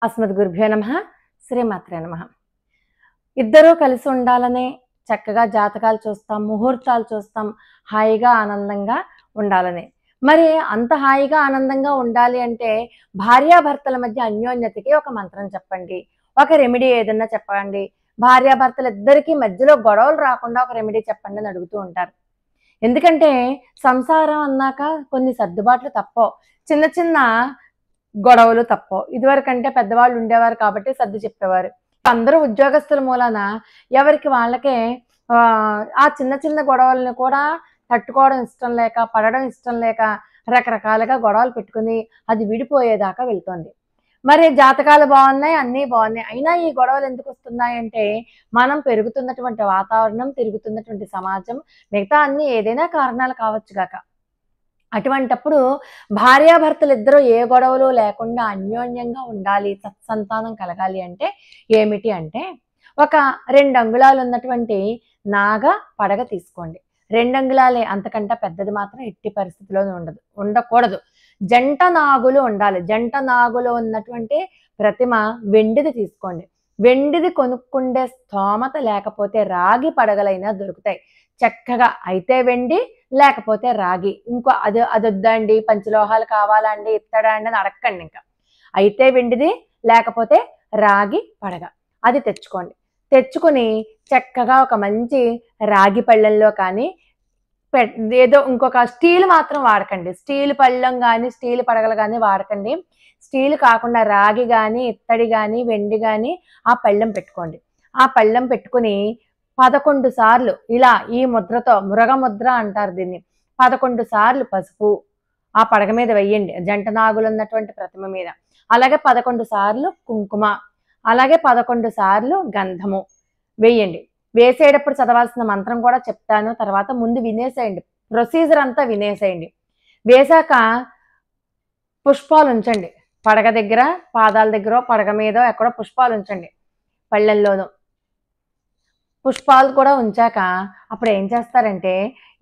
అస్మద్గురుభ్యో నమః. శ్రీమాత్రే నమః. ఇద్దరూ కలిసి ఉండాలనే చక్కగా జాతకాలు చూస్తాం, ముహూర్తాలు చూస్తాం, హాయిగా ఆనందంగా ఉండాలని. మరి అంత హాయిగా ఆనందంగా ఉండాలి అంటే భార్యాభర్తల మధ్య అన్యోన్యతకి ఒక మంత్రం చెప్పండి, ఒక రెమెడీ ఏదన్నా చెప్పండి, భార్యాభర్తలు ఇద్దరికీ మధ్యలో గొడవలు రాకుండా ఒక రెమెడీ చెప్పండి అని అడుగుతూ ఉంటారు. ఎందుకంటే సంసారం అన్నాక కొన్ని సర్దుబాట్లు తప్పవు, చిన్న చిన్న గొడవలు తప్పవు. ఇదివరకంటే పెద్దవాళ్ళు ఉండేవారు కాబట్టి సర్ది చెప్పేవారు. అందరూ ఉద్యోగస్తుల మూలాన ఎవరికి వాళ్ళకే ఆ చిన్న చిన్న గొడవలను కూడా తట్టుకోవడం ఇష్టం లేక, పడడం ఇష్టం లేక రకరకాలుగా గొడవలు పెట్టుకుని అది విడిపోయేదాకా వెళ్తోంది. మరి జాతకాలు బాగున్నాయి, అన్నీ బాగున్నాయి, అయినా ఈ గొడవలు ఎందుకు వస్తున్నాయంటే మనం పెరుగుతున్నటువంటి వాతావరణం, తిరుగుతున్నటువంటి సమాజం, మిగతా అన్ని ఏదైనా కారణాలు కావచ్చు గాక. అటువంటప్పుడు భార్యాభర్తలు ఇద్దరూ ఏ గొడవలు లేకుండా అన్యోన్యంగా ఉండాలి, సత్సంతానం కలగాలి అంటే ఏమిటి అంటే ఒక 2 అంగుళాలు ఉన్నటువంటి నాగ పడగ తీసుకోండి. 2 అంగుళాలే, అంతకంటే పెద్దది మాత్రం ఎట్టి పరిస్థితిలోనూ ఉండకూడదు. జంట నాగులు ఉండాలి. జంట నాగులు ఉన్నటువంటి ప్రతిమ వెండిది తీసుకోండి. వెండిది కొనుక్కుండే స్తోమత లేకపోతే రాగి పడగలైనా దొరుకుతాయి చక్కగా. అయితే వెండి, లేకపోతే రాగి. ఇంకో అదొద్దండి, పంచలోహాలు కావాలా అండి, ఇత్తడా అండి అని అడక్కండి. ఇంకా అయితే వెండిది, లేకపోతే రాగి పడగ అది తెచ్చుకోండి. తెచ్చుకుని చక్కగా ఒక మంచి రాగి పళ్ళెంలో కానీ ఏదో ఇంకొక స్టీల్ మాత్రం వాడకండి. స్టీల్ పళ్ళెం కానీ స్టీల్ పడగలు కానీ వాడకండి. స్టీల్ కాకుండా రాగి కానీ, ఇత్తడి కానీ, వెండి కానీ ఆ పళ్ళెం పెట్టుకోండి. ఆ పళ్ళెం పెట్టుకుని 11 సార్లు ఇలా ఈ ముద్రతో, మృగ ముద్ర అంటారు దీన్ని, 11 సార్లు పసుపు ఆ పడగ మీద వెయ్యండి, జంట నాగులు ఉన్నటువంటి ప్రతిమ మీద. అలాగే 11 సార్లు కుంకుమ, అలాగే 11 సార్లు గంధము వేయండి. వేసేటప్పుడు చదవాల్సిన మంత్రం కూడా చెప్తాను, తర్వాత ముందు వినేసేయండి, ప్రొసీజర్ అంతా వినేసేయండి. వేశాక పుష్పాలు ఉంచండి పడగ దగ్గర, పాదాల దగ్గర, పడగ మీద ఎక్కడో పుష్పాలు ఉంచండి, పళ్ళెల్లోనూ పుష్పాలు కూడా ఉంచాక అప్పుడు ఏం చేస్తారంటే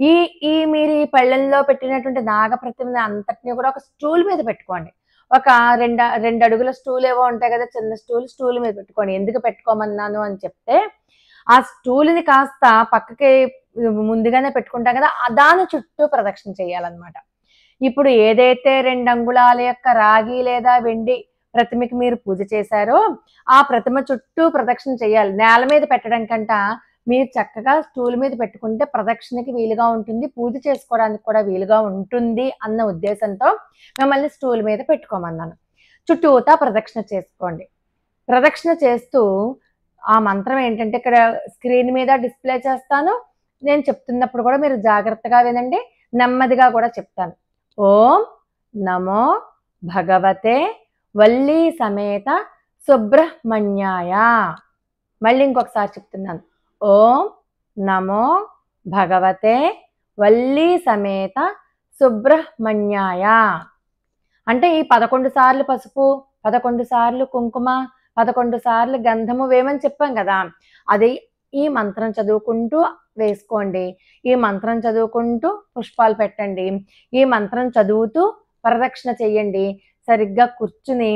ఈ ఈ మీరు ఈ పళ్ళెల్లో పెట్టినటువంటి నాగప్రతిమని అంతటినీ కూడా ఒక స్టూల్ మీద పెట్టుకోండి. ఒక 2 అడుగుల స్టూల్ ఏవో ఉంటాయి కదా, చిన్న స్టూల్ మీద పెట్టుకోండి. ఎందుకు పెట్టుకోమన్నాను అని చెప్తే ఆ స్టూల్ని కాస్త పక్కకి ముందుగానే పెట్టుకుంటాం కదా, దాని చుట్టూ ప్రదక్షిణ చేయాలన్నమాట. ఇప్పుడు ఏదైతే 2 అంగుళాల యొక్క రాగి లేదా వెండి ప్రతిమకి మీరు పూజ చేశారో ఆ ప్రతిమ చుట్టూ ప్రదక్షిణ చేయాలి. నేల మీద పెట్టడం కంట మీరు చక్కగా స్టూల్ మీద పెట్టుకుంటే ప్రదక్షిణకి వీలుగా ఉంటుంది, పూజ చేసుకోవడానికి కూడా వీలుగా ఉంటుంది అన్న ఉద్దేశంతో మిమ్మల్ని స్టూల్ మీద పెట్టుకోమన్నాను. చుట్టూతా ప్రదక్షిణ చేసుకోండి. ప్రదక్షిణ చేస్తూ ఆ మంత్రం ఏంటంటే ఇక్కడ స్క్రీన్ మీద డిస్ప్లే చేస్తాను, నేను చెప్తున్నప్పుడు కూడా మీరు జాగ్రత్తగా వినండి, నెమ్మదిగా కూడా చెప్తాను. ఓం నమో భగవతే వల్లీ సమేత సుబ్రహ్మణ్యాయ. మళ్ళీ ఇంకొకసారి చెప్తున్నాను. ఓం నమో భగవతే వల్లీ సమేత సుబ్రహ్మణ్యాయ. అంటే ఈ 11 సార్లు పసుపు, 11 సార్లు కుంకుమ, 11 సార్లు గంధము వేయమని చెప్పాం కదా, అది ఈ మంత్రం చదువుకుంటూ వేసుకోండి. ఈ మంత్రం చదువుకుంటూ పుష్పాలు పెట్టండి. ఈ మంత్రం చదువుతూ ప్రదక్షిణ చెయ్యండి. సరిగ్గా కూర్చుని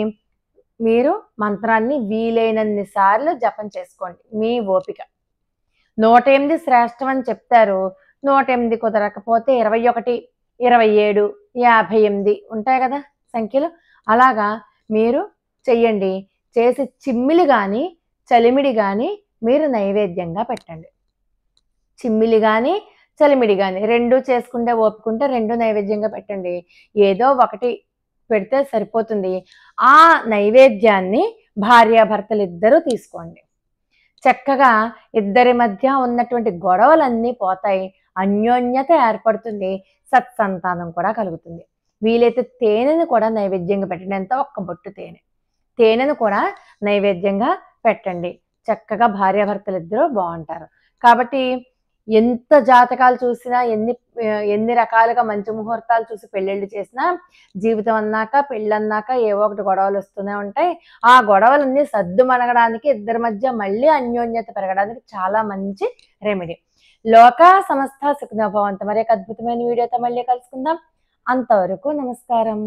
మీరు మంత్రాన్ని వీలైనన్ని సార్లు జపం చేసుకోండి. మీ ఓపిక. 108 శ్రేష్టం అని చెప్తారు. 108 కుదరకపోతే 21, 27, 58 ఉంటాయి కదా సంఖ్యలు, అలాగా మీరు చెయ్యండి. చేసి చిమ్మిలి కానీ చలిమిడి కానీ మీరు నైవేద్యంగా పెట్టండి. చిమ్మిలి కానీ చలిమిడి కానీ 2 చేసుకుంటే ఓపుకుంటే 2 నైవేద్యంగా పెట్టండి. ఏదో ఒకటి పెడితే సరిపోతుంది. ఆ నైవేద్యాన్ని భార్యాభర్తలు ఇద్దరూ తీసుకోండి. చక్కగా ఇద్దరి మధ్య ఉన్నటువంటి గొడవలన్నీ పోతాయి, అన్యోన్యత ఏర్పడుతుంది, సత్సంతానం కూడా కలుగుతుంది. వీలైతే తేనెను కూడా నైవేద్యంగా పెట్టండి. ఎంత ఒక్క బొట్టు తేనెను కూడా నైవేద్యంగా పెట్టండి. చక్కగా భార్యాభర్తలు ఇద్దరూ బాగుంటారు. కాబట్టి ఎంత జాతకాలు చూసినా, ఎన్ని రకాలుగా మంచి ముహూర్తాలు చూసి పెళ్ళిళ్ళు చేసినా జీవితం అన్నాక, పెళ్ళన్నాక ఏవో ఒకటి గొడవలు వస్తూనే ఉంటాయి. ఆ గొడవలన్నీ సద్దుమణగడానికి, ఇద్దరి మధ్య మళ్ళీ అన్యోన్యత పెరగడానికి చాలా మంచి రెమెడీ. లోకా సమస్త సుఖినో భవంతు. మరి అద్భుతమైన వీడియోతో మళ్ళీ కలుసుకుందాం. అంతవరకు నమస్కారం.